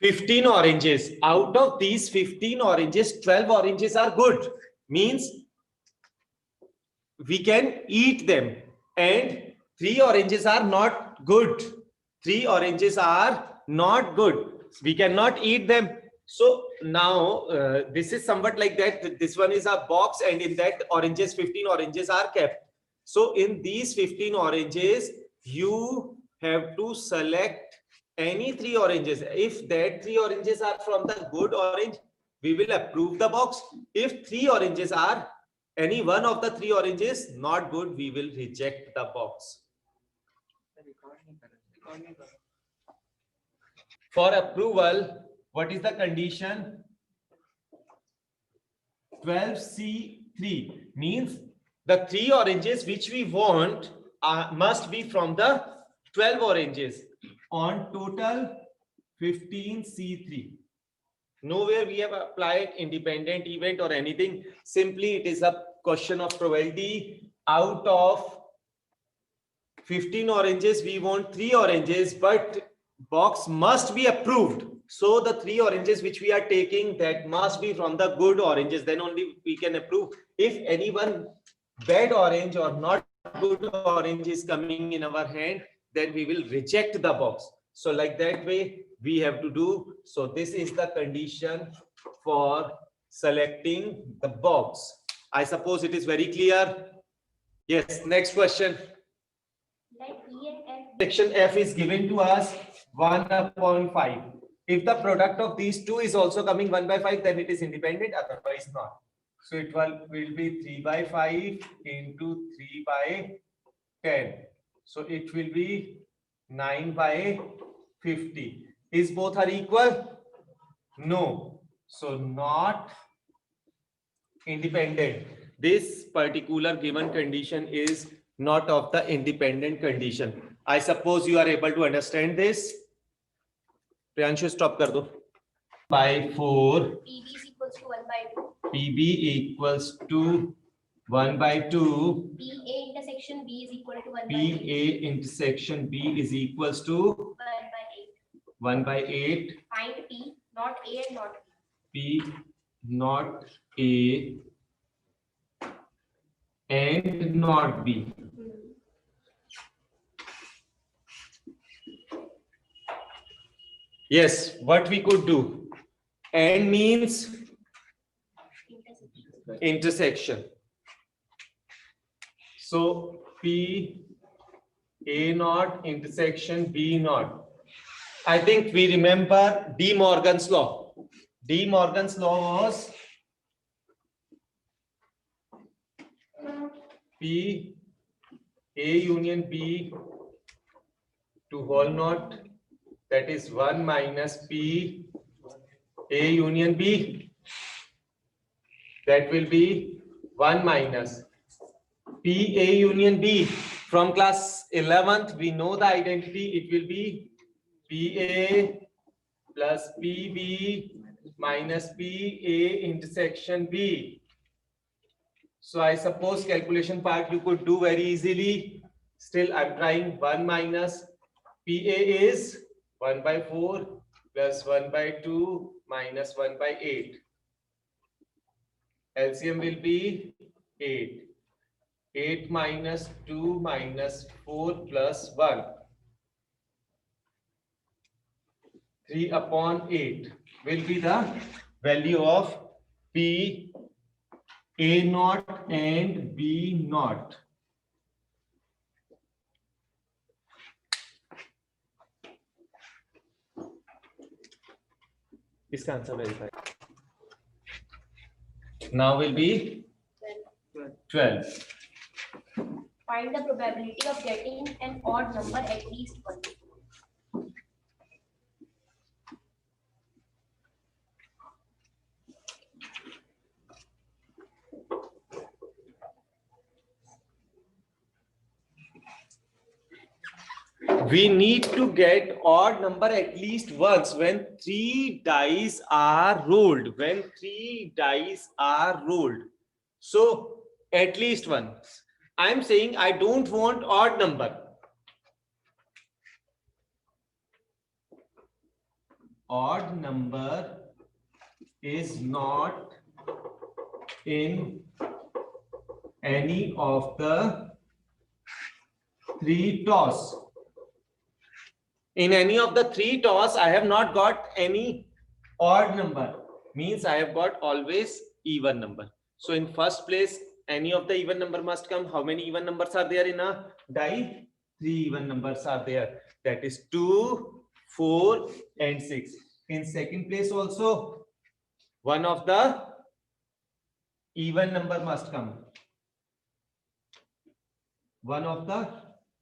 15 oranges. Out of these 15 oranges, 12 oranges are good. Means we can eat them. And 3 oranges are not good. 3 oranges are not good. We cannot eat them. So now this is somewhat like that. This one is a box, and in that oranges, 15 oranges are kept. So in these 15 oranges, you have to select any 3 oranges. If that 3 oranges are from the good orange, we will approve the box. If 3 oranges are any one of the 3 oranges not good, we will reject the box. For approval, what is the condition? 12C3 means the 3 oranges which we want must be from the 12 oranges on total 15C3. Nowhere we have applied independent event or anything. Simply it is a question of probability. Out of 15 oranges, we want 3 oranges, but box must be approved. So the 3 oranges which we are taking, that must be from the good oranges. Then only we can approve. If any one bad orange or not good orange is coming in our hand, then we will reject the box. So like that way we have to do. So this is the condition for selecting the box. I suppose it is very clear. Yes, next question. Section F is given to us 1/5. If the product of these two is also coming 1/5, then it is independent, otherwise not. So it will be 3/5 into 3/10. So it will be 9/50. Is both are equal? No. So not independent. This particular given condition is not of the independent condition. I suppose you are able to understand this. Priyanshu, stop kar do. By 4. PB is equals to 1/2. PB equals to 1/2. PA intersection B is equal to 1/8. PA intersection B is equals to 1/8. Find P, not A and not B. P not A and not B. Yes, what we could do. And means intersection. So P A naught intersection B naught. I think we remember De Morgan's law. De Morgan's law was P A union B to whole naught, that is 1 minus P A union B, that will be 1 minus P A union B. From class 11th we know the identity. It will be PA plus PB minus PA intersection B. So I suppose calculation part you could do very easily. Still I'm trying. 1 minus PA is 1/4 plus 1/2 minus 1/8. LCM will be 8. 8 minus 2 minus 4 plus 1. 3/8 will be the value of P A naught and B naught. इसका answer verify. Now will be 12. Find the probability of getting an odd number at least once. We need to get odd number at least once when 3 dice are rolled. When 3 dice are rolled. So at least once. I am saying I don't want odd number. odd number is not in any of the three toss. In any of the three toss, I have not got any odd number. Means I have got always even number. So in first place, any of the even number must come. How many even numbers are there in a die? 3 even numbers are there. That is 2, 4, and 6. In second place also, one of the even number must come. One of the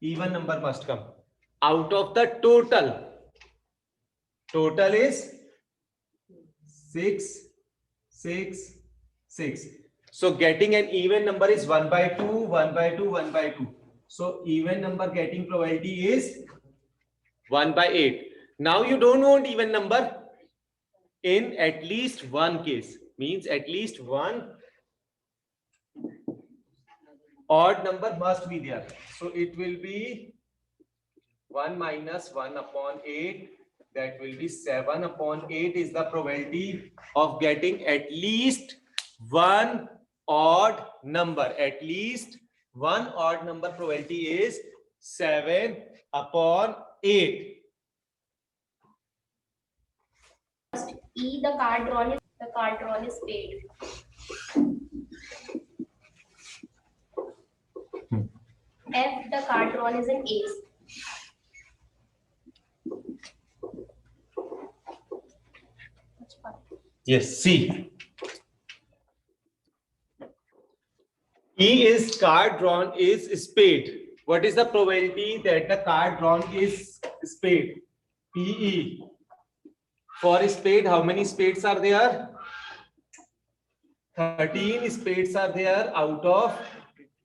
even number must come. Out of the total is 6, 6, 6. So getting an even number is 1 by 2, 1 by 2, 1 by 2. So even number getting probability is 1 by 8. Now you don't want even number in at least one case. Means at least one odd number must be there. So it will be 1 minus 1 upon 8. That will be 7 upon 8 is the probability of getting at least one odd number. At least one odd number probability is 7 upon 8. E, the card drawn is paid. F, the card drawn is an ace. Yes, C. E is card drawn is spade. What is the probability that the card drawn is spade? PE. For spade, how many spades are there? 13 spades are there out of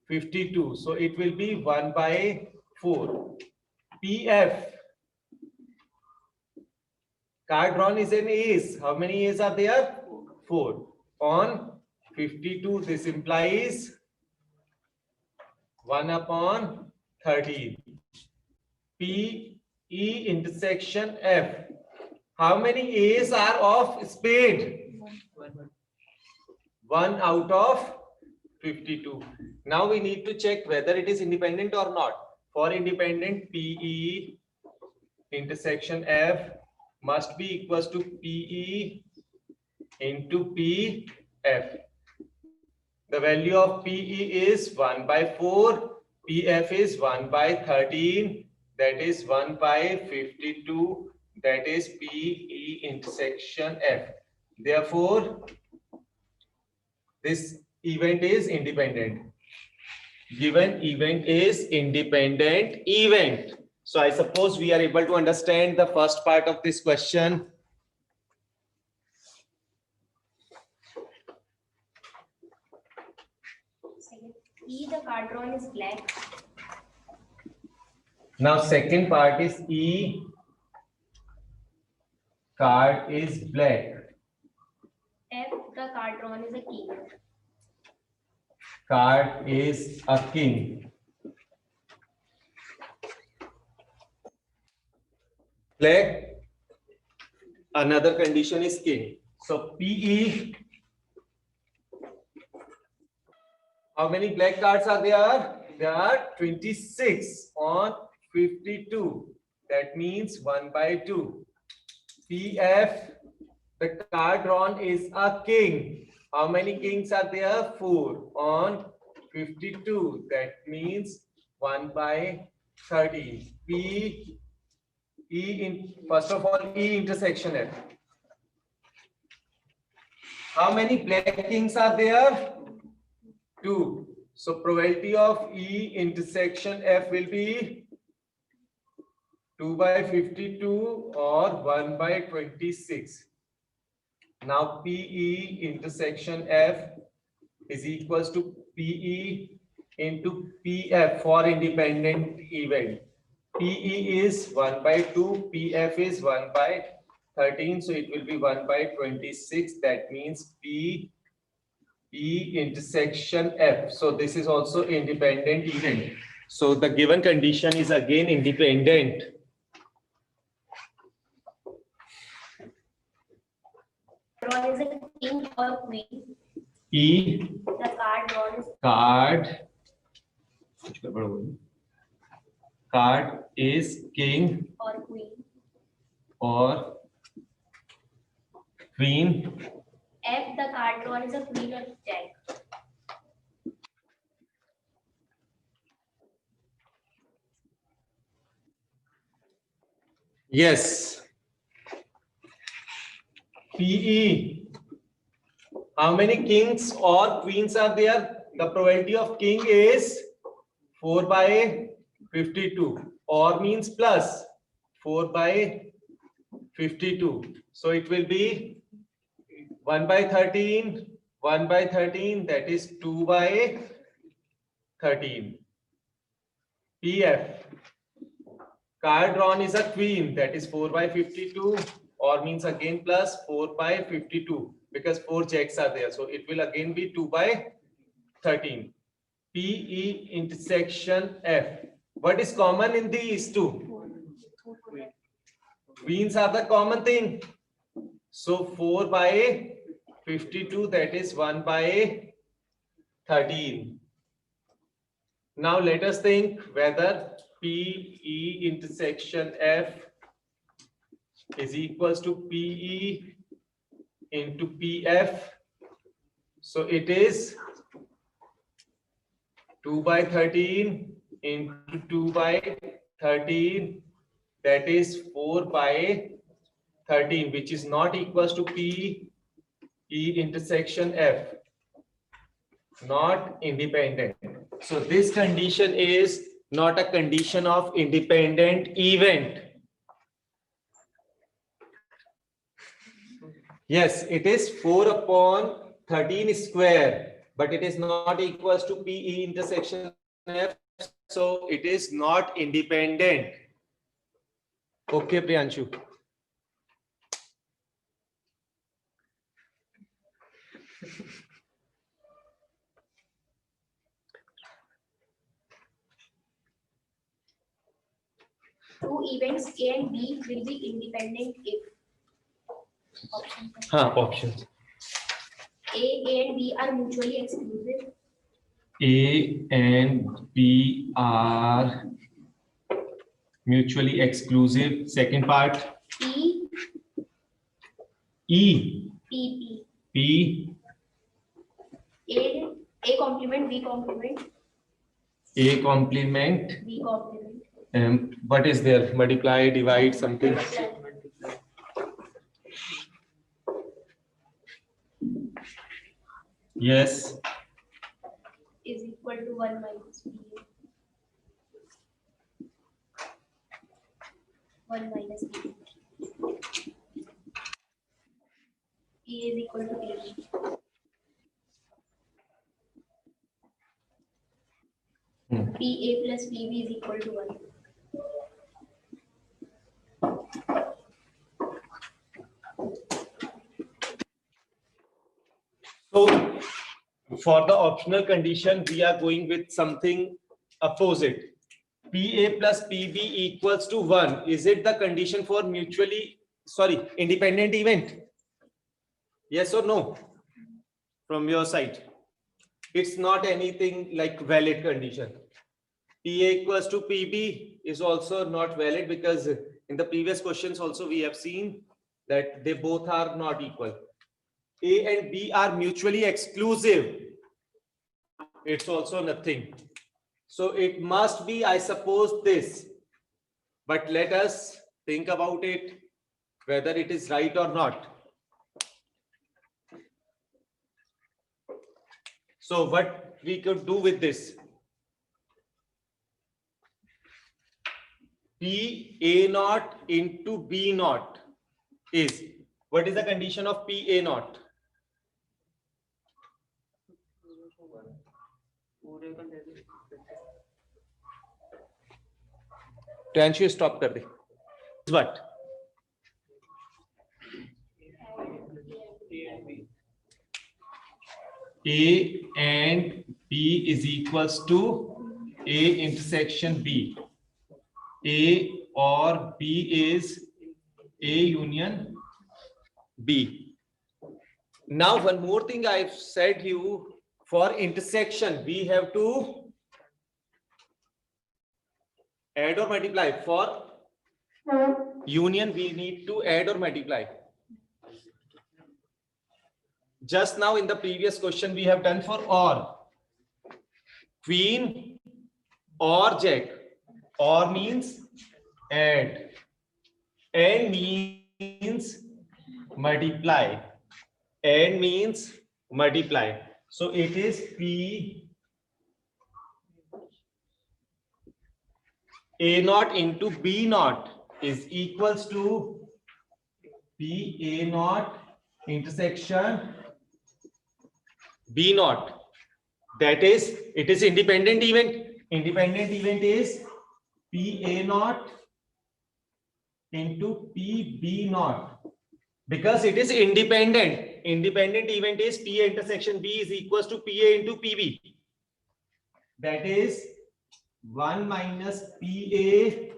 52. So it will be 1 by 4. PF. Card drawn is an ace. How many aces are there? 4. On 52, this implies 1 upon 13. P, E intersection F. How many A's are of spade? 1 out of 52. Now we need to check whether it is independent or not. For independent, PE intersection F must be equals to PE into PF. The value of PE is 1 by 4. PF is 1 by 13. That is 1 by 52. That is PE intersection F. Therefore, this event is independent. Given event is independent event. So I suppose we are able to understand the first part of this question. E, the card drawn is black. Now second part is E, card is black. F, the card drawn is a king. Card is a king. Black, another condition is king. So PE, how many black cards are there? There are 26 on 52. That means 1 by 2. PF, the card drawn is a king. How many kings are there? 4 on 52. That means 1 by 13. First of all, E intersection F. How many black kings are there? 2. So probability of E intersection F will be 2 by 52 or 1 by 26. Now PE intersection F is equals to PE into PF for independent event. PE is 1 by 2, PF is 1 by 13, so it will be 1 by 26. That means PE intersection F. So this is also independent event. So the given condition is again independent. drawn is a king or queen. E The card drawn is card. Card is king or queen. or queen. F, the card drawn is a queen or jack. Yes. PE. How many kings or queens are there? The probability of king is 4 by 52, or means plus 4 by 52. So it will be 1 by 13, 1 by 13, that is 2 by 13. PF. Card drawn is a queen, that is 4 by 52, or means again plus 4 by 52, because 4 jacks are there. So it will again be 2 by 13. PE intersection F. What is common in these two? Queens are the common thing. So 4 by 52, that is 1 by 13. Now let us think whether PE intersection F is equals to PE into PF. So it is 2 by 13 into 2 by 13, that is 4 by 13, which is not equals to PE intersection F, not independent. So this condition is not a condition of independent event. Yes, it is 4 upon 13 square, but it is not equals to PE intersection F, so it is not independent. Okay, Priyanshu. Two events A and B will be independent if Options. A and B are mutually exclusive. A and B are mutually exclusive. Second part. P, E. P, P. A complement, B complement, A complement. B complement. What is there? Multiply, divide, something. Yes. Is equal to 1 minus B. 1 minus B. P is equal to B. PA plus PB is equal to 1. So for the optional condition, we are going with something opposite. PA plus PB equals to 1. Is it the condition for independent event? Yes or no? From your side. It's not anything like valid condition. PA equals to PB is also not valid, because in the previous questions also we have seen that they both are not equal. A and B are mutually exclusive. It's also nothing. So it must be, I suppose, this. But let us think about it, whether it is right or not. So what we could do with this? P A naught into B naught is, what is the condition of P A naught? Priyanshu, stop kar de. What? A and B is equals to A intersection B. A or B is A union B. Now one more thing I've said you, for intersection we have to add or multiply. For union we need to add or multiply. Just now in the previous question we have done for or. Queen or jack. Or means add. And means multiply. And means multiply. So it is P A naught into B naught is equals to P A naught intersection B naught. That is, it is independent event. Independent event is P A naught into P B naught. Because it is independent. Independent event is P A intersection B is equals to P A into P B. That is 1 minus P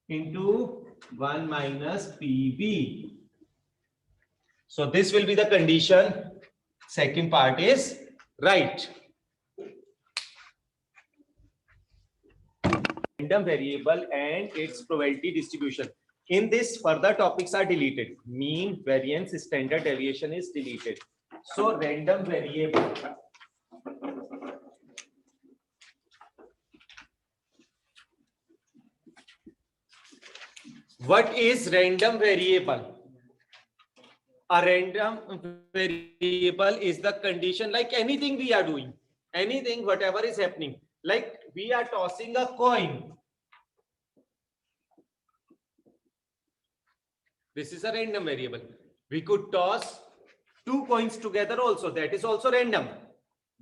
A into 1 minus P B. So this will be the condition. Second part is right. Random variable and its probability distribution. In this, further topics are deleted. Mean, variance, standard deviation is deleted. So random variable. What is random variable? A random variable is the condition, like anything we are doing, anything, whatever is happening, like we are tossing a coin. This is a random variable. We could toss 2 coins together also, that is also random.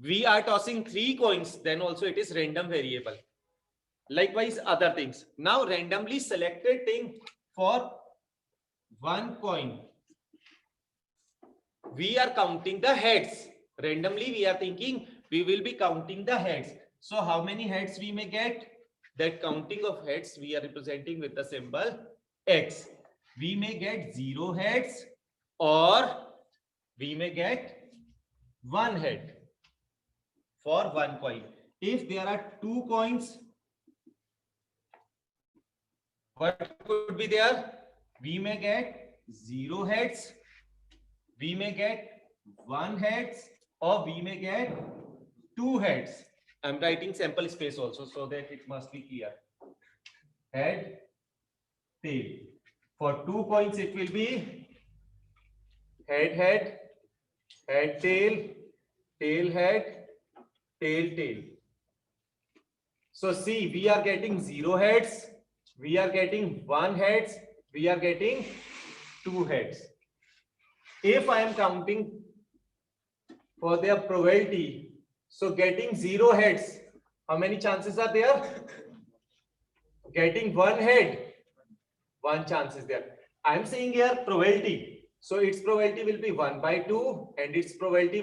We are tossing 3 coins, then also it is random variable. Likewise other things. Now randomly selected thing for 1 coin. We are counting the heads. Randomly we are thinking we will be counting the heads. So how many heads we may get? That counting of heads we are representing with the symbol X. We may get 0 heads or we may get 1 head for 1 coin. If there are 2 coins, what could be there? We may get 0 heads, we may get 1 heads, or we may get 2 heads. I'm writing sample space also so that it must be clear. Head, tail. For 2 coins it will be head, head, head, tail, tail, head, tail, tail. So see, we are getting 0 heads, we are getting 1 heads, we are getting 2 heads. If I am counting for their probability, so getting 0 heads, how many chances are there? Getting 1 head, 1 chance is there. I am saying here probability. So its probability will be 1/2 and its probability